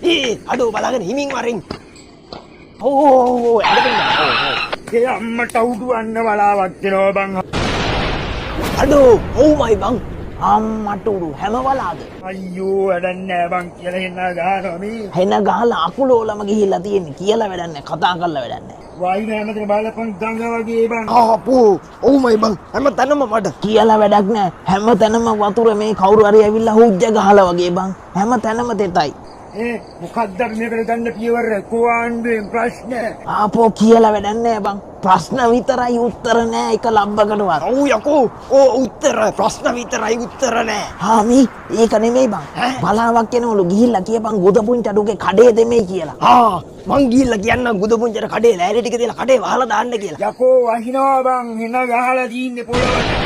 අඩෝ බලාගෙන හිමින් වරින්. ඕ ඇදගෙන. ඒ අම්මට උඩුවන්න බලාවක් දෙනවා බං. අඩෝ ඔව්මයි බං. අම්මට උඩු හැම වලාද. අයියෝ වැඩක් නෑ බං කියලා එන්න ගහනවා මේ. හෙන ගහලා අකුලෝලම ගිහිල්ලා තියෙන්නේ කියලා වැඩක් නෑ කතා කරලා වැඩක් නෑ. වයින් හැමතැන බලපන් ගඟ වගේ බං. ආපෝ ඔව්මයි බං හැම තැනම මඩ. කියලා වැඩක් නෑ හැම තැනම වතුර මේ කවුරු හරි ඇවිල්ලා හුජ්ජ ගහලා වගේ බං. හැම තැනම තෙතයි. මොකක්ද මේකට ගන්න පියවර කොවාන්දුවෙන් ප්‍රශ්න. ආපෝ කියලා වැඩක් නෑ බං. ප්‍රශ්න විතරයි උත්තර නෑ එක ලම්බකටවත්. ඔව් යකෝ උත්තර ප්‍රශ්න විතරයි උත්තර නෑ. හාමි ඒක නෙමෙයි බං. බලාවක් යනවලු ගිහිල්ලා කියපන් ගොඩ පුංචඩුගේ කඩේ දෙමෙයි කියලා. මං ගිහිල්ලා කියන්නම් ගුද පුංචර කඩේ ලෑලි ටික දාලා කඩේ වහලා දාන්න කියලා. යකෝ වහිනවා බං හින ගහලා තින්නේ පොළොවට.